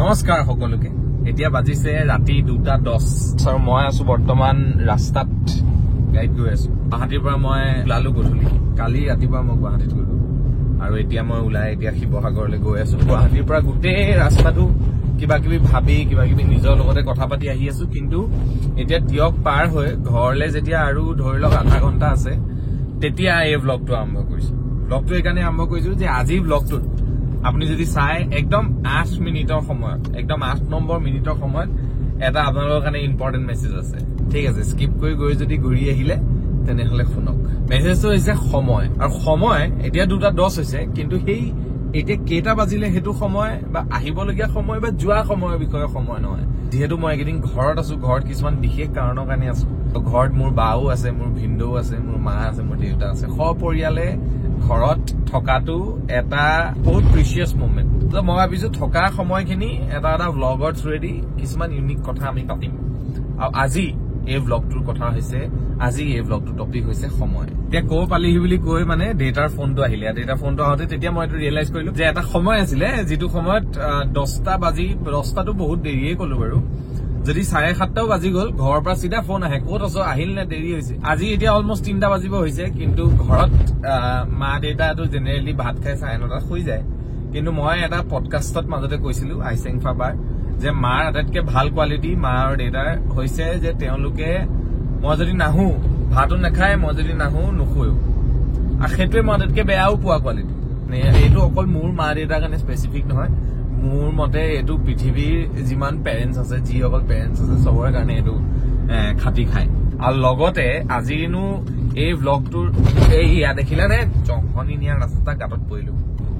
নমস্কাৰ সকলোকে এতিয়া বাজিছে ৰাতি 2:10 আৰু মই আছো বৰ্তমান ৰাস্তাত গাইড গৈ আছো গুৱাহাটীৰ পৰা মই ওলালো গধূলি কালি ৰাতিপুৱা মই গুৱাহাটীত গলো আৰু এতিয়া মই ওলাই এতিয়া শিৱসাগৰলৈ গৈ আছো গুৱাহাটীৰ পৰা গোটেই ৰাস্তাটো কিবা কিবি ভাবি কিবা কিবি নিজৰ লগতে কথা পাতি আহি আছো কিন্তু এতিয়া তিয়ক পাৰ হৈ ঘৰলৈ যেতিয়া আৰু ধৰি লওক আধা ঘণ্টা আছে তেতিয়া এই ব্লগটো আৰম্ভ কৰিছো ব্লগটো এইকাৰণে আৰম্ভ কৰিছো যে আজি ব্লগটোত আপুনি যদি চাই একদম 8 মিনিটৰ সময়ত একদম 8 নম্বৰ মিনিটৰ সময়ত এটা আপোনালোকৰ কাৰণে ইম্পৰ্টেণ্ট মেছেজ আছে ঠিক আছে স্কিপ কৰি গৈ যদি ঘূৰি আহিলে তেনেহলে শুনক মেছেজটো হৈছে সময় আৰু সময় এতিয়া 2:10 হৈছে কিন্তু সেই এতিয়া কেইটা বাজিলে সেইটো সময় বা আহিবলগীয়া সময় বা যোৱা সময়ৰ বিষয়ে সময় নহয় যেহেতু মই একদিন ঘৰত আছো ঘৰত কিছুমান বিশেষ কাৰণৰ কাৰণে আছো ঘৰত মোৰ বাও আছে মোৰ ভিনদেউ আছে মোৰ মা আছে মোৰ দেউতা আছে সপৰিয়ালে ঘৰত থকাটো এটা বহুত প্ৰিচিয়াছ মোমেন্ট তো মই ভাবিছো থকা সময়খিনি এটা ব্লগৰ থ্ৰুৱেদি কিছুমান ইউনিক কথা আমি পাতিম আৰু আজি এই ব্লগটোৰ কথা হৈছে আজি এই ব্লগটোৰ টপিক হৈছে সময় এতিয়া কো পালিহি বুলি কৈ মানে ডেটাৰ ফোনটো আহিলে ডেটাৰ ফোনটো আহোঁতে তেতিয়া মই এইটো ৰিয়েলাইজ কৰিলো যে এটা সময় আছিলে যিটো সময়ত 10টাটো বহুত দেৰিয়ে কলো বাৰু যদি 7:30 বাজি গল ঘৰৰ পৰা চিধা ফোন আহে ক'ত আছো আহিল নে দেৰি হৈছে আজি এতিয়া অলমষ্ট 3টা বাজিব হৈছে কিন্তু ঘৰত মা দেউতাটো জেনেৰেলি ভাত খাই 9:30 শুই যায় কিন্তু মই এটা পডকাষ্টত মাজতে কৈছিলো আইচেংফা বাৰ যে মাৰ আটাইতকৈ ভাল কোৱালিটি মা আৰু দেউতাৰ হৈছে যে তেওঁলোকে মই যদি নাহো ভাতো নাখায় মই যদি নাহো নুশুৱেও আৰু সেইটোৱে মই আটাইতকৈ বেয়াও পোৱা কোৱালিটি এইটো অকল মোৰ মা দেউতাৰ কাৰণে স্পেচিফিক নহয় মোৰ মতে এইটো পৃথিৱীৰ যিমান পেৰেণ্টছ আছে যিসকল পেৰেণ্টছ আছে চবৰে কাৰণে এইটো খাটি খায় আৰু লগতে আজিনো এই ব্লগটোৰ এই ইয়াত দেখিলা নে জংঘনি নিয়া ৰাস্তা গাঁতত পৰিলো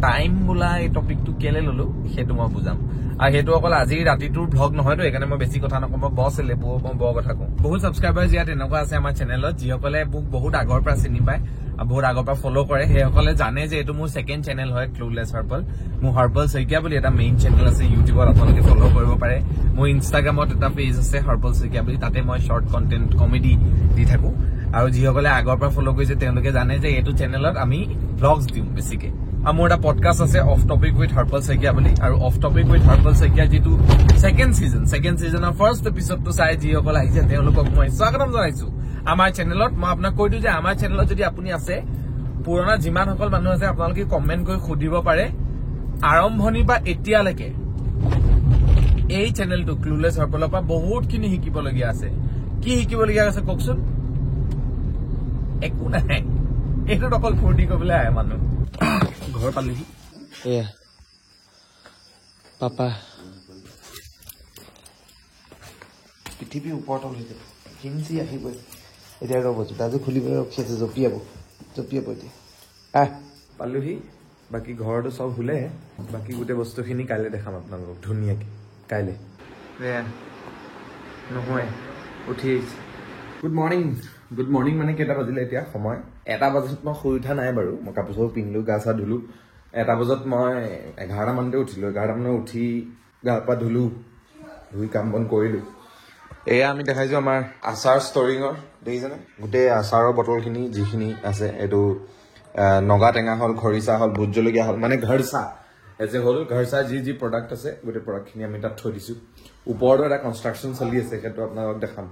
টাইম বোলা এই টপিকটো কেলে ললো সেইটো মই বুজাম আৰু সেইটো অকল আজি ৰাতিটোৰ ব্লগ নহয়তো সেইকাৰণে মই বেছি কথা নকওঁ মই বছ লেবু মই বৰ কথা কওঁ বহুত ছাবস্ক্ৰাইবাৰ ইয়াত এনেকুৱা আছে আমাৰ চেনেলত যিসকলে মোক বহুত আগৰ পৰা চিনি পায় বহুত আগৰ পৰা ফলো কৰে সেইসকলে জানে যে এইটো মোৰ ছেকেণ্ড চেনেল হয় ক্লুলেছ হাৰ্পল মোৰ হাৰ্পল শইকীয়া বুলি এটা মেইন চেনেল আছে ইউটিউবত আপোনালোকে ফলো কৰিব পাৰে মোৰ ইনষ্টাগ্ৰামত এটা পেজ আছে হাৰ্পল শইকীয়া বুলি তাতে মই শ্বৰ্ট কণ্টেণ্ট কমেডি দি থাকো আৰু যিসকলে আগৰ পৰা ফলো কৰিছে তেওঁলোকে জানে যে এইটো চেনেলত আমি ব্লগছ দিওঁ বেছিকে আৰু মোৰ এটা পডকাষ্ট আছে অফ টপিক উইথ হাৰ্পল শইকীয়া বুলি আৰু অফ টপিক উইথ হাৰ্পল শইকীয়া যিটো ছেকেণ্ড ছিজনৰ ফাৰ্ষ্ট এপিছডটো চাই যিসকল আহিছে তেওঁলোকক মই স্বাগতম জনাইছো আমাৰ চেনেলত মই আপোনাক কৈ দিওঁ যে আমাৰ চেনেলত যদি আপুনি আছে পুৰণা যিমানসকল মানুহ আছে আপোনালোকে কমেণ্ট কৰি সুধিব পাৰে আৰম্ভণিৰ পৰা এতিয়ালৈকে এই চেনেলটো ক্লুলেছ হাৰ্পলৰ পৰা বহুতখিনি শিকিবলগীয়া আছে কি শিকিবলগীয়া আছে কওকচোন একো নাই এইটোত অকল ফূৰ্তি কৰিবলৈ আহে মানুহ ঘৰ পালিহি এয়া পাপা পৃথিৱী ওপৰতল হৈ যাব হিমচি আহিবই এতিয়া ৰ'ব জোতাযোৰ খুলিবলৈ ৰখি আছে জঁপিয়াব এতিয়া পালোহি বাকী ঘৰটো চব শুলে বাকী গোটেই বস্তুখিনি কাইলৈ দেখাম আপোনালোকক ধুনীয়াকৈ কাইলৈ নহয় উঠি আহিছে গুড মৰ্ণিং মানে কেইটা বাজিলে এতিয়া সময় 1টা বজাত মই শুই উঠা নাই বাৰু মই কাপোৰ চাপোৰ পিন্ধিলো গা চা ধুলো 1টা বজাত মই 11টা মানতে উঠিলো 11টা মানত উঠি গা পা ধুই কাম বন কৰিলো এয়া আমি দেখাইছো আমাৰ আচাৰ ষ্টৰিঙৰ দেখিছেনে গোটেই আচাৰৰ বটলখিনি যিখিনি আছে এইটো নগা টেঙা হ'ল খৰিচা হ'ল ভোট জলকীয়া হ'ল মানে ঘৰচা এজ এ হ'ল ঘৰচা যি প্ৰডাক্ট আছে গোটেই প্ৰডাক্টখিনি আমি তাত থৈ দিছো ওপৰতো এটা কনষ্ট্ৰাকশ্যন চলি আছে সেইটো আপোনালোকক দেখাম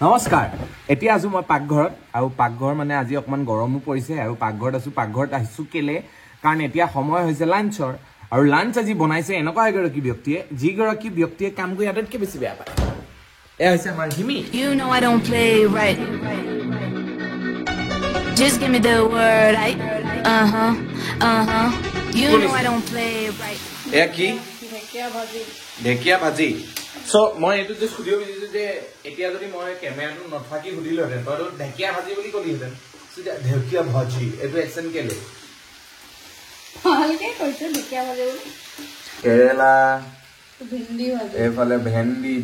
নমস্কাৰ এতিয়া আছো মই পাকঘৰত আৰু পাকঘৰ মানে আজি অকমান গৰমো পৰিছে আৰু পাকঘৰত আহিছো কেলে কাৰণ এতিয়া সময় হৈছে লাঞ্চৰ আৰু লাঞ্চ আজি বনাইছে এনেকুৱা এগৰাকী ব্যক্তিয়ে যিগৰাকী ব্যক্তিয়ে কাম কৰি আটাইতকৈ বেছি বেয়া পায় এয়া হৈছে আমাৰ হিমি You know I don't play right. Just give me the word. You know I don't play right. এয়া কি ঢেকীয়া ভাজি চ' মই এইটো যে সুধিব বিচাৰিছো যে এতিয়া যদি মই কেমেৰাটো নথাকি সুধিলোহেঁতেন তইতো ঢেকীয়া ভাজি বুলি কলিহেঁতেন ঢেকীয়া ভাজি এইটো একচেণ্ট কেলে কেৰেলা এইফালে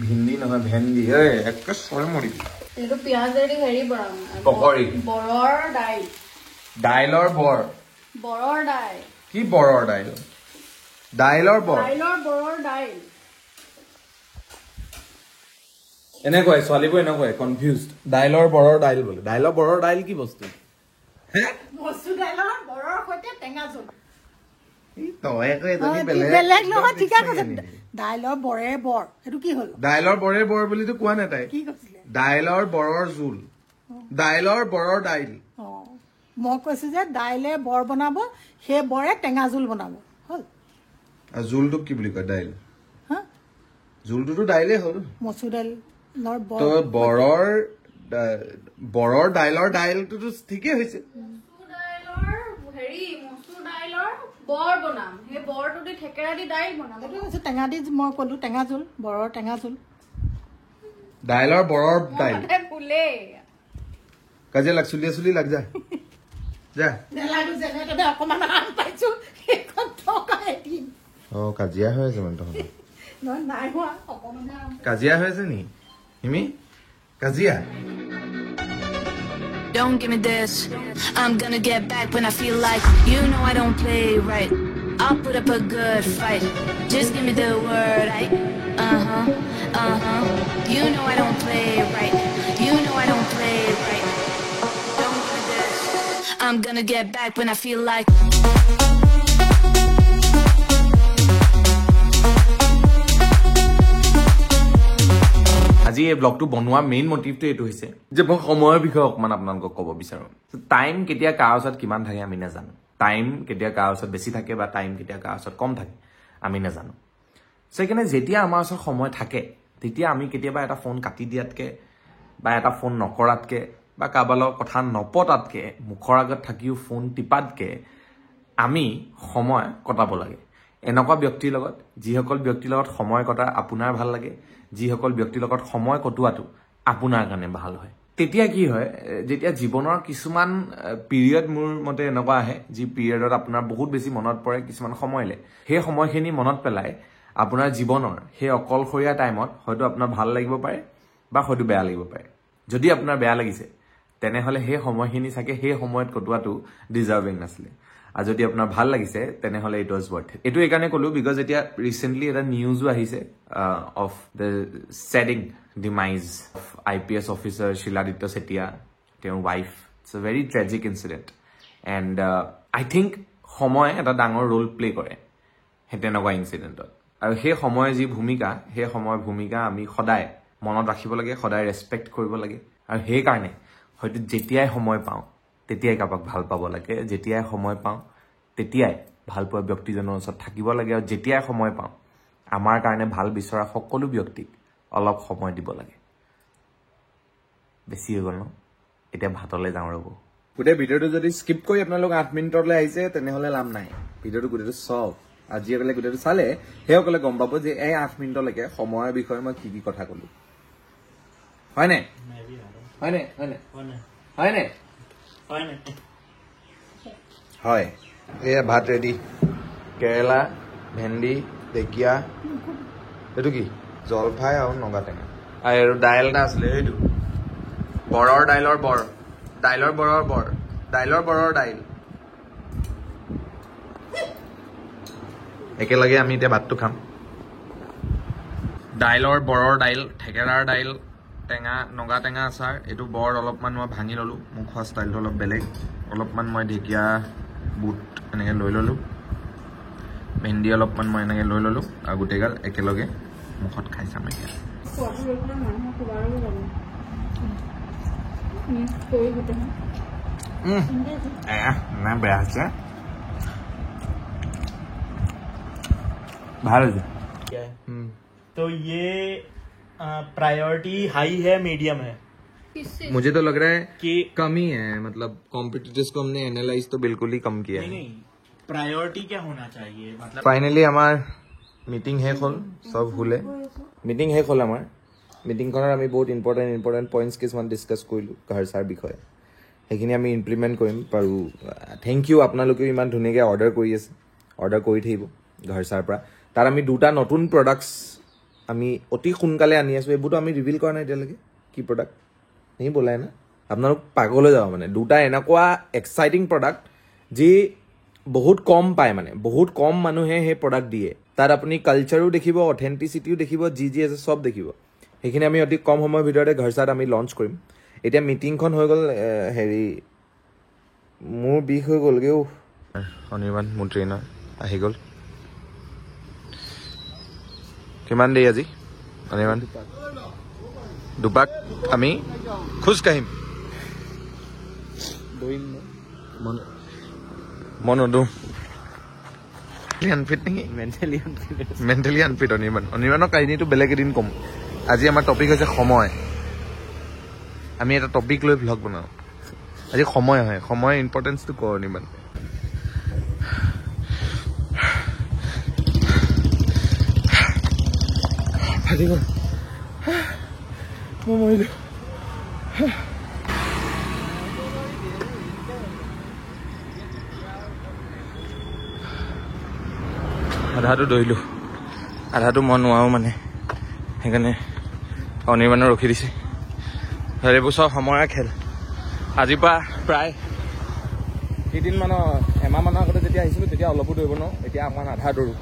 ভিন্দি নহয় ভেন্দি একে চৰে মৰি পকৰি দাইলৰ বৰ কি বৰৰ দাইল দাইলৰ বৰ এনেকুৱাই ছোৱালীবোৰ এনেকুৱাই কনফিউজড দাইলৰ বৰৰ দাইল বোলে দাইলৰ বৰৰ দাইল কি বস্তু তই আকৌ এজনী বেলেগ বেলেগ নহয় ঠিকে কৈছে দাইলৰ বৰে বৰ সেইটো কি হ'ল দাইলৰ বৰে বৰ বুলিতো কোৱা নাই তাই কি কৈছিলে দাইলৰ বৰৰ জোল দাইলৰ বৰৰ দাইল মই কৈছো যে দাইলে বৰ বনাব সেই বৰে টেঙা জোল বনাব হ'ল আৰু জোলটোক কি বুলি কয় দাইল হা জোলটোতো দাইলেই হ'ল মচুৰ দাইলৰ বৰ তো বৰৰ দাইলৰ দাইলটোতো ঠিকেই হৈছে বৰ বনাম সেই বৰটো দি থেকেৰা দি দাইল বনাম সেইটো কৈছো টেঙা দি মই ক'লো টেঙা জোল বৰৰ টেঙা জোল দাইলৰ বৰৰ দাইল ফুলে কাজিয়া লাগ চুলি লাগ যা যা নেলাগো যেনে তেনে অকমান আম পাইছো সেইখন থকা এদিন কাজিয়া হৈ আছে মানে তহঁতৰ নহয় নাই হোৱা অকমানে আম কাজিয়া হৈ আছে নি হিমি কাজিয়া Don't give me this. I'm gonna get back when I feel like. You know I don't play right. I'll put up a good fight. Just give me the word. You know I don't play right. You know I don't play right. Don't give me this. I'm gonna get back when I feel like. আজি এই ব্লগটো বনোৱা main মটিভটো এইটো হৈছে যে মই সময়ৰ বিষয়ে অকমান আপোনালোকক ক'ব বিচাৰো টাইম কেতিয়া কাৰ ওচৰত কিমান থাকে আমি নাজানো টাইম কেতিয়া কাৰ ওচৰত বেছি থাকে বা টাইম কেতিয়া কাৰ ওচৰত কম থাকে আমি নাজানো সেইকাৰণে যেতিয়া আমাৰ ওচৰত সময় থাকে তেতিয়া আমি কেতিয়াবা এটা ফোন কাটি দিয়াতকে বা এটা ফোন নকৰাতকে বা কাৰোবাৰ লগত কথা নপতাতকে মুখৰ আগত থাকিও ফোন টিপাতকে আমি সময় কটাব লাগে এনেকুৱা ব্যক্তিৰ লগত যিসকল ব্যক্তিৰ লগত সময় কটা আপোনাৰ ভাল লাগে যিসকল ব্যক্তিৰ লগত সময় কটোৱাটো আপোনাৰ কাৰণে ভাল হয় তেতিয়া কি হয় যেতিয়া জীৱনৰ কিছুমান পিৰিয়ড মোৰ মতে এনেকুৱা আহে যি পিৰিয়ডত আপোনাৰ বহুত বেছি মনত পৰে কিছুমান সময়লে সেই সময়খিনি মনত পেলাই আপোনাৰ জীৱনৰ সেই অকলশৰীয়া টাইমত হয়তো আপোনাৰ ভাল লাগিব পাৰে বা হয়তো বেয়া লাগিব পাৰে যদি আপোনাৰ বেয়া লাগিছে তেনেহলে সেই সময়খিনি চাগে সেই সময়ত কটোৱাটো ডিজাৰ্ভিং নাছিলে আৰু যদি আপোনাৰ ভাল লাগিছে তেনেহলে ইট ওয়াজ ওয়াৰ্থ এটো এই কাৰণে কলো বিকজ এতিয়া ৰিসেন্টলি এটা নিউজো আহিছে of the saddening demise of IPS officer Shiladitya Chetia তেওঁৰ wife it's a very tragic incident and I think সময় এটা ডাঙৰ ৰোল প্লে কৰে সেই তেনেকুৱা ইনসিডেন্টত আৰু সেই সময় যি ভূমিকা সেই সময়ৰ ভূমিকা আমি সদায় মনত ৰাখিব লাগে সদায় ৰেসপেক্ট কৰিব লাগে আৰু সেই কাৰণে হয়তো যেতিয়াই সময় পাওঁ তেতিয়াই কাবাক ভাল পাব লাগে যেতিয়াই সময় পাওঁ তেতিয়াই ভাল পোৱা ব্যক্তিজনৰ ওচৰত থাকিব লাগে আৰু যেতিয়াই সময় পাওঁ আমাৰ কাৰণে ভাল বিচৰা সকলো ব্যক্তিক অলপ সময় দিব লাগে বেছি হৈ গ'ল ন এতিয়া ভাতলৈ যাওঁ ৰ'ব গোটেই ভিডিঅ'টো যদি স্কিপ কৰি আপোনালোক 8 মিনিটলৈ আহিছে তেনেহলে লাভ নাই ভিডিঅ'টো গোটেইটো চাওক আজি একেলগে গোটেইটো চালে সেইসকলে গম পাব যে এই 8 মিনিটলৈকে সময়ৰ বিষয়ে মই কি কথা ক'লো হয়নে হয়নে হয়নে হয়নে হয় এয়া ভাত ৰেডি কেৰেলা ভেন্দি ঢেকীয়া এইটো কি জলফাই আৰু নগা টেঙা আৰু দাইল এটা আছিলে এইটো বৰৰ দাইলৰ বৰ দাইলৰ বৰৰ বৰ দাইলৰ বৰৰ দাইল একেলগে আমি এতিয়া ভাতটো খাম দাইলৰ বৰৰ দাইল থেকেৰাৰ দাইল টেঙা নগা টেঙা আচাৰ এইটো বৰ অলপমান মই ভাঙি ললো মোৰ খোৱা ষ্টাইলটো অলপ বেলেগ অলপমান মই ঢেকীয়া বুট এনেকৈ লৈ ললোঁ ভেন্দি অলপমান মই এনেকৈ লৈ ললোঁ আৰু গোটেইগাল একেলগে মুখত খাই চাম এতিয়া নাই বেয়া হৈছে ভাল হৈছে तो ये प्रायोरिटी हाई है मीडियम है मुझे तो लग रहा है कि कम ही है मतलब कॉम्पिटिटर्स को हमने एनालाइज तो बिल्कुल ही कम किया है नहीं प्रायोरिटी क्या होना चाहिए मतलब फाइनली हमार मीटिंग শেষ হ'ল সব হুলে মিটিং শেষ হ'ল আমাৰ মিটিংখনত আমি বহুত ইম্পৰ্টেণ্ট পইণ্টছ কিছুমান ডিছকাছ কৰিলোঁ ঘৰ চাৰ বিষয়ে সেইখিনি আমি ইমপ্লিমেণ্ট কৰিম আৰু থেংক ইউ আপোনালোকেও ইমান ধুনীয়াকৈ অৰ্ডাৰ কৰি আছে অৰ্ডাৰ কৰি থাকিব ঘৰ চাৰ পৰা তাত আমি দুটা নতুন প্ৰডাক্টছ আমি অতি সোনকালে আনি আছোঁ এইবোৰতো আমি ৰিভিল কৰা নাই এতিয়ালৈকে কি প্ৰডাক্ট নেই বোলাই না আপোনালোক পাগলৈ যাব মানে দুটা এনেকুৱা এক্সাইটিং প্ৰডাক্ট যি বহুত কম পায় মানে বহুত কম মানুহে সেই প্ৰডাক্ট দিয়ে তাত আপুনি কালচাৰো দেখিব অথেণ্টিচিটিও দেখিব যি আছে চব দেখিব সেইখিনি আমি অতি কম সময়ৰ ভিতৰতে ঘৰ চাত আমি লঞ্চ কৰিম এতিয়া মিটিংখন হৈ গ'ল হেৰি মোৰ বিষ হৈ গ'লগৈ অনিৰ্বাণ মোৰ ট্ৰেইনাৰ আহি গ'ল কিমান দেৰি আজি অনিৰ্বাণ দুপাক আমি খোজ কাঢ়িম মই নদৌৰো আনফিট নেকি মেণ্টেলি আনফিট অনিৰ্বাণৰ কাহিনীটো বেলেগ এদিন ক'ম আজি আমাৰ টপিক হৈছে সময় আমি এটা টপিক লৈ ভ্লগ বনাওঁ আজি সময় হয় সময়ৰ ইম্পৰ্টেঞ্চটো ক অনিৰ্বাণ ফাটি গ'ল মই মৰিলো আধাটো দৌৰিলোঁ আধাটো মই নোৱাৰো মানে সেইকাৰণে অনিৰ্বাণে ৰখি দিছে এইবোৰ চব সময়ৰ খেল আজিৰ পৰা প্ৰায় কেইদিনমানৰ এমাহমানৰ আগতে যেতিয়া আহিছিলোঁ তেতিয়া অলপো দৌৰিব নোৱাৰোঁ এতিয়া অকণমান আধা দৌৰোঁ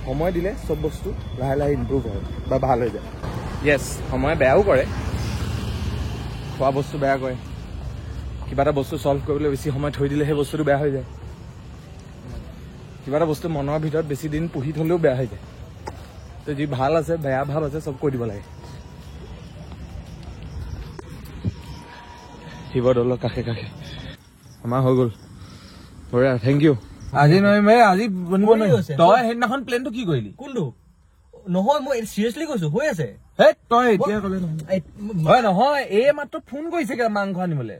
সময় দিলে চব বস্তু লাহে লাহে ইম্প্ৰুভ হয় বা ভাল হৈ যায় য়েছ সময় বেয়াও কৰে খোৱা বস্তু বেয়া কৰে কিবা এটা বস্তু চল্ভ কৰিবলৈ বেছি সময় থৈ দিলে সেই বস্তুটো বেয়া হৈ যায় কিবা এটা বস্তু মনৰ ভিতৰত বেছি দিন পুহি থলেও বেয়া হৈ যায় তো যি ভাল আছে বেয়া ভাৱ আছে চব কৈ দিব লাগে শিৱদৌলৰ কাষে কাষে আমাৰ হৈ গ'ল বঢ়িয়া থেংক ইউ আজি নহয় আজি বনিব নোৱাৰি তই সেইদিনাখন প্লেনটো কি কৰিলি কোনটো নহয় মই চিৰিয়াছলি কৈছো হৈ আছে হে তই এতিয়া ক'লে নহয় নহয় এই মাত্ৰ ফোন কৰিছে মাংস আনিবলৈ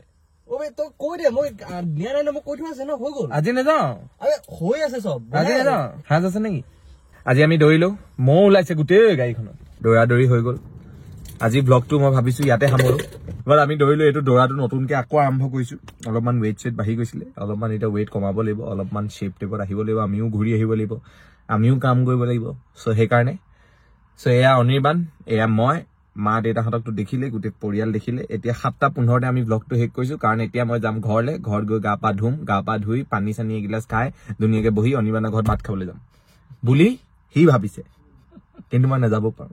তই কৈ দে মই দিয়া নাই মই কৈ থোৱা আছে ন হৈ গ'ল আজি নাযাওঁ হৈ আছে চব আজি নাযাওঁ সাজ আছে নেকি আজি আমি দৌৰিলো ময়ো ওলাইছে গোটেই গাড়ীখনত দৌৰা দৌৰি হৈ গ'ল আজি ব্লগটো মই ভাবিছো ইয়াতে সামৰো এবাৰ আমি দৌৰিলো এইটো দৌৰাটো নতুনকে আকৌ আৰম্ভ কৰিছো অলপমান ৱেইট চেট বাঢ়ি গৈছিলে অলপমান এতিয়া ৱেইট কমাব লাগিব অলপমান শ্বেপ টেপত আহিব লাগিব আমিও ঘূৰি আহিব লাগিব আমিও কাম কৰিব লাগিব চ' সেইকাৰণে চ' এয়া অনিৰ্বাণ এয়া মই মা দেউতাহঁতকতো দেখিলে গোটেই পৰিয়াল দেখিলে এতিয়া 7:15 আমি ব্লগটো শেষ কৰিছো কাৰণ এতিয়া মই যাম ঘৰলৈ ঘৰত গৈ গা পা ধুই পানী চানী এগিলাচ খাই ধুনীয়াকে বহি অনিৰ্বাণৰ ঘৰত ভাত খাবলৈ যাম বুলি সি ভাবিছে কিন্তু মই নাযাব পাৰো